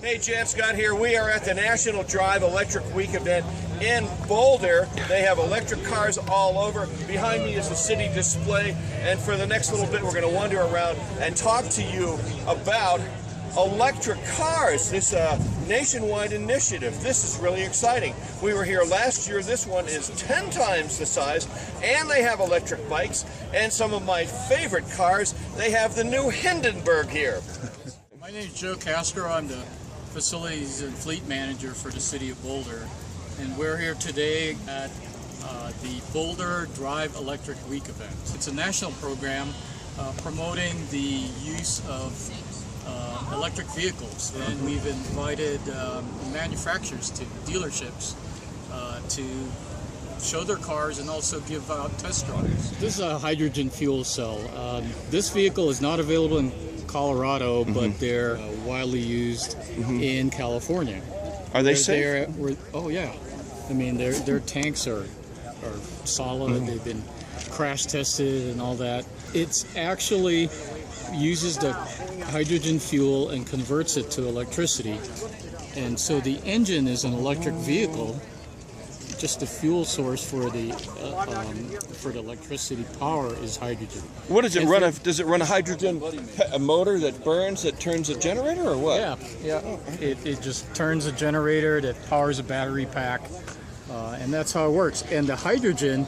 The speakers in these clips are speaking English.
Hey, Jan Scott here. We are at the National Drive Electric Week event in Boulder. They have electric cars all over. Behind me is a city display. And for the next little bit, we're going to wander around and talk to you about electric cars, this nationwide initiative. This is really exciting. We were here last year. This one is 10 times the size, and they have electric bikes. And some of my favorite cars, they have the new Hindenburg here. My name is Joe Castro. I'm the Facilities and Fleet Manager for the City of Boulder, and we're here today at the Boulder Drive Electric Week event. It's a national program promoting the use of electric vehicles, and we've invited manufacturers to dealerships to show their cars and also give out test drives. This is a hydrogen fuel cell. This vehicle is not available in Colorado, but they're widely used in California. Are they safe? Oh yeah, I mean their tanks are solid. They've been crash tested and all that. It's actually uses the hydrogen fuel and converts it to electricity, and so the engine is an electric vehicle. Just the fuel source for the electricity power is hydrogen. What does it run? Does it run a hydrogen motor that burns, that turns a generator, or what? Yeah. It just turns a generator that powers a battery pack, and that's how it works. And the hydrogen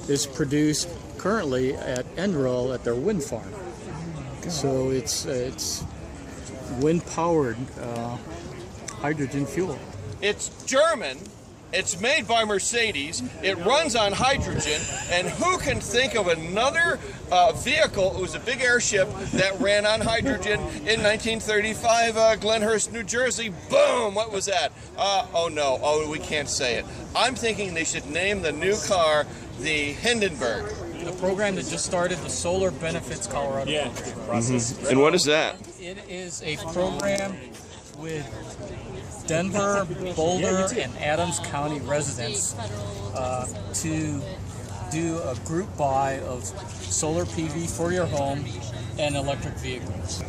is produced currently at Enroll at their wind farm. So it's wind-powered hydrogen fuel. It's German. It's made by Mercedes, it runs on hydrogen, and who can think of another vehicle? It was a big airship that ran on hydrogen in 1935, Glenhurst, New Jersey. Boom! What was that? Oh no, we can't say it. I'm thinking they should name the new car the Hindenburg. The program that just started, the Solar Benefits Colorado program. And what is that? It is a program with Denver, Boulder, and Adams County residents to do a group buy of solar PV for your home and electric vehicles.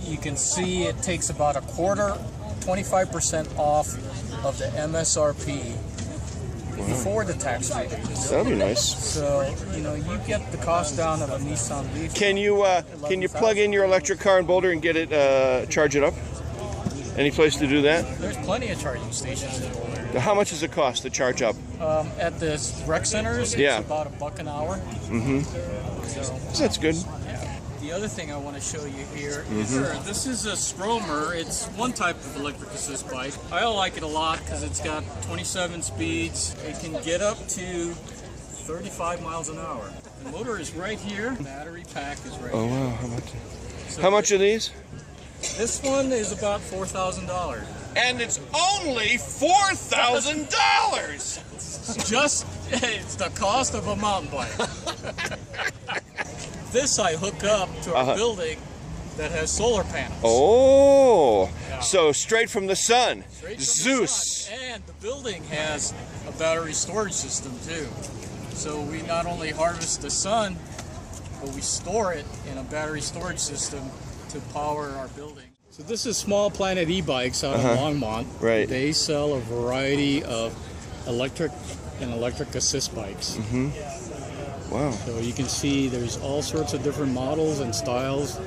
You can see it takes about a quarter, 25% off of the MSRP before the tax rebate. That'd be nice. So, you get the cost down of a Nissan Leaf. Can you plug in your electric car in Boulder and get it charge it up? Any place to do that? There's plenty of charging stations in Boulder. How much does it cost to charge up? At the rec centers, it's about $1 an hour. So that's good. Yeah. The other thing I want to show you here is this is a Stromer. It's one type of electric assist bike. I like it a lot because it's got 27 speeds. It can get up to 35 miles an hour. The motor is right here. The battery pack is right here. Oh wow, how much? So how much are these? This one is about $4,000. And it's only $4,000! It's the cost of a mountain bike. This I hook up to our building that has solar panels. Oh, so straight from the sun. Zeus. And the building has a battery storage system too. So we not only harvest the sun, but we store it in a battery storage system to power our building. So this is Small Planet e-bikes out of Longmont. Right. They sell a variety of electric and electric assist bikes. Wow. So you can see there's all sorts of different models and styles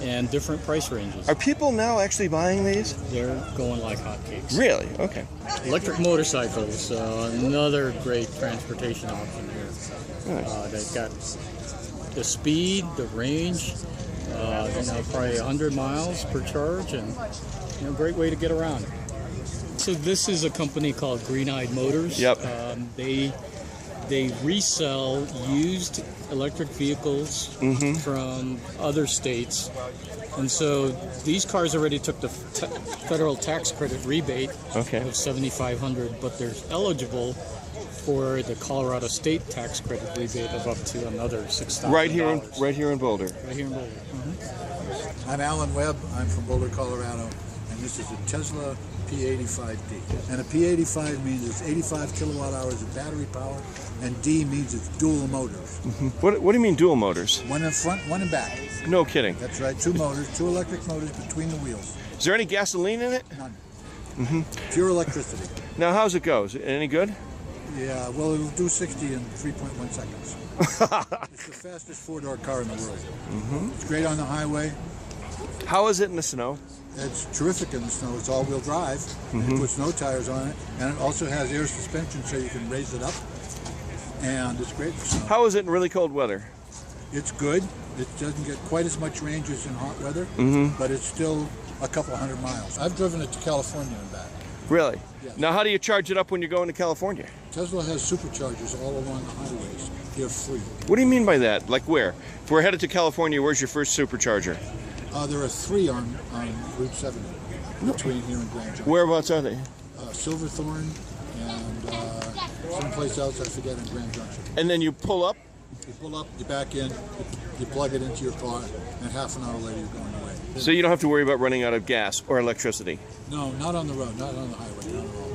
and different price ranges. Are people now actually buying these? They're going like hotcakes. Really? Okay. Electric motorcycles, another great transportation option here. Nice. They've got the speed, the range, probably 100 miles per charge, and great way to get around. So this is a company called Greeneyed Motors. Yep. They resell used electric vehicles from other states, and so these cars already took the federal tax credit rebate of $7,500, but they're eligible for the Colorado state tax credit rebate of up to another $6,000. Right here in Boulder. Right here in Boulder. I'm Alan Webb. I'm from Boulder, Colorado, and this is a Tesla P85D. And a P85 means it's 85 kilowatt hours of battery power, and D means it's dual motors. What do you mean dual motors? One in front, one in back. No kidding. That's right, two motors, two electric motors between the wheels. Is there any gasoline in it? None. Pure electricity. Now, how's it go? Is it any good? Yeah, well, it'll do 60 in 3.1 seconds. It's the fastest four-door car in the world. It's great on the highway. How is it in the snow? It's terrific in the snow. It's all-wheel drive. It puts no tires on it, and it also has air suspension, so you can raise it up. And it's great for snow. How is it in really cold weather? It's good. It doesn't get quite as much range as in hot weather, but it's still a couple hundred miles. I've driven it to California and back. Really? Yes. Now, how do you charge it up when you're going to California? Tesla has superchargers all along the highways. They're free. What do you mean by that? Like where? If we're headed to California, where's your first supercharger? There are 3 on Route 70 between here and Grand Junction. Whereabouts are they? Silverthorne and someplace else, I forget, in Grand Junction. And then you pull up? You pull up, you back in, you plug it into your car, and half an hour later you're going away. So you don't have to worry about running out of gas or electricity? No, not on the road, not on the highway, not at all.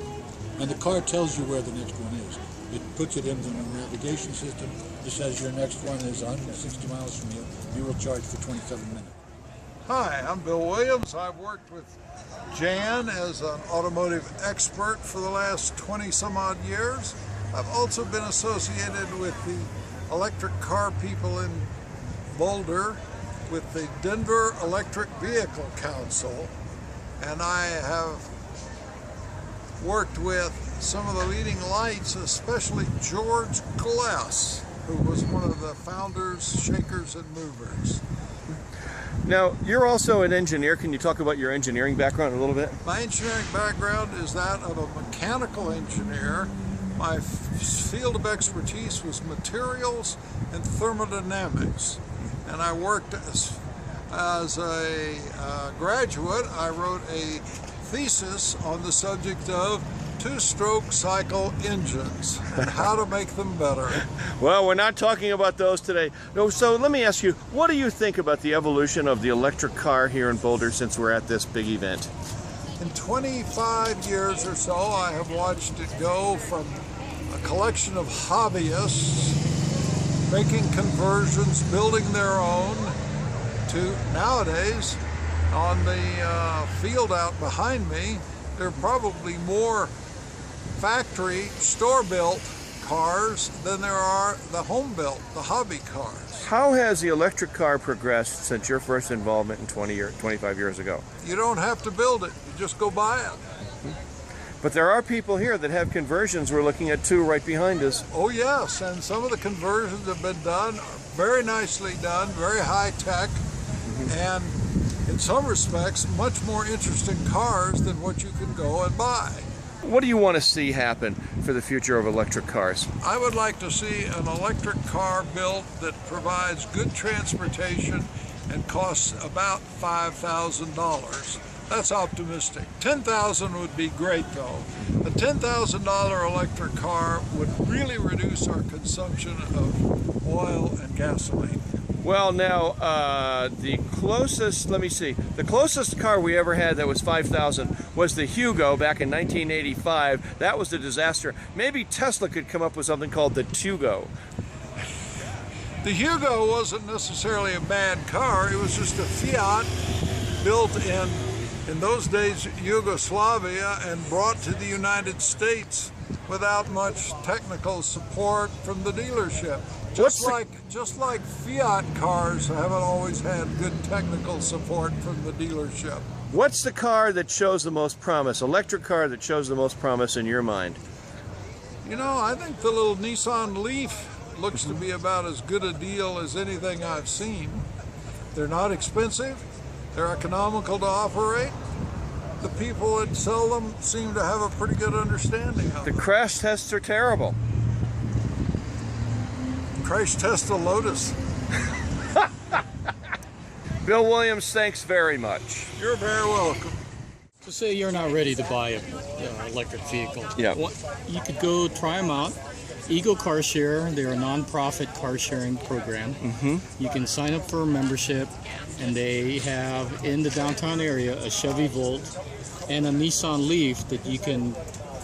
And the car tells you where the next one is. It puts it into the navigation system. It says your next one is 160 miles from you. You will charge for 27 minutes. Hi, I'm Bill Williams. I've worked with Jann as an automotive expert for the last 20 some odd years. I've also been associated with the electric car people in Boulder with the Denver Electric Vehicle Council, and I have worked with some of the leading lights, especially George Glass, who was one of the founders, shakers, and movers. Now, you're also an engineer. Can you talk about your engineering background a little bit? My engineering background is that of a mechanical engineer. My field of expertise was materials and thermodynamics. And I worked as a graduate. I wrote a thesis on the subject of two-stroke cycle engines and how to make them better. Well, we're not talking about those today. No, so let me ask you, what do you think about the evolution of the electric car here in Boulder since we're at this big event? In 25 years or so, I have watched it go from a collection of hobbyists making conversions, building their own, to nowadays, on the field out behind me, there are probably more factory store-built cars than there are the home-built, the hobby cars. How has the electric car progressed since your first involvement in 25 years ago? You don't have to build it, you just go buy it. But there are people here that have conversions. We're looking at 2 right behind us. Oh yes, and some of the conversions have been done, very nicely done, very high-tech, and in some respects, much more interesting cars than what you can go and buy. What do you want to see happen for the future of electric cars? I would like to see an electric car built that provides good transportation and costs about $5,000. That's optimistic. $10,000 would be great though. A $10,000 electric car would really reduce our consumption of oil and gasoline. Well, now, the closest car we ever had that was 5,000 was the Hugo back in 1985. That was a disaster. Maybe Tesla could come up with something called the Tugo. The Hugo wasn't necessarily a bad car. It was just a Fiat built in those days, Yugoslavia, and brought to the United States without much technical support from the dealership. Just like Fiat cars haven't always had good technical support from the dealership. What's the car that shows the most promise, electric car that shows the most promise in your mind? You know, I think the little Nissan Leaf looks to be about as good a deal as anything I've seen. They're not expensive, they're economical to operate. The people that sell them seem to have a pretty good understanding of The them. crash tests are terrible. Crash test a Lotus. Bill Williams, thanks very much. You're very welcome. So say you're not ready to buy an electric vehicle. Yeah. You could go try them out. Eagle Car Share, they're a non-profit car sharing program. You can sign up for a membership, and they have in the downtown area a Chevy Volt and a Nissan Leaf that you can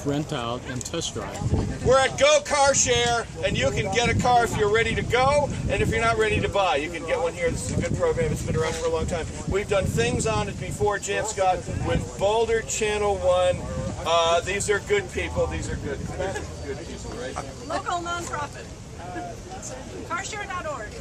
rent out, and test drive. We're at Go Car Share, and you can get a car if you're ready to go, and if you're not ready to buy, you can get one here. This is a good program. It's been around for a long time. We've done things on it before, Jim Scott, with Boulder Channel 1. These are good people. These are good people, right? Local nonprofit. Carshare.org.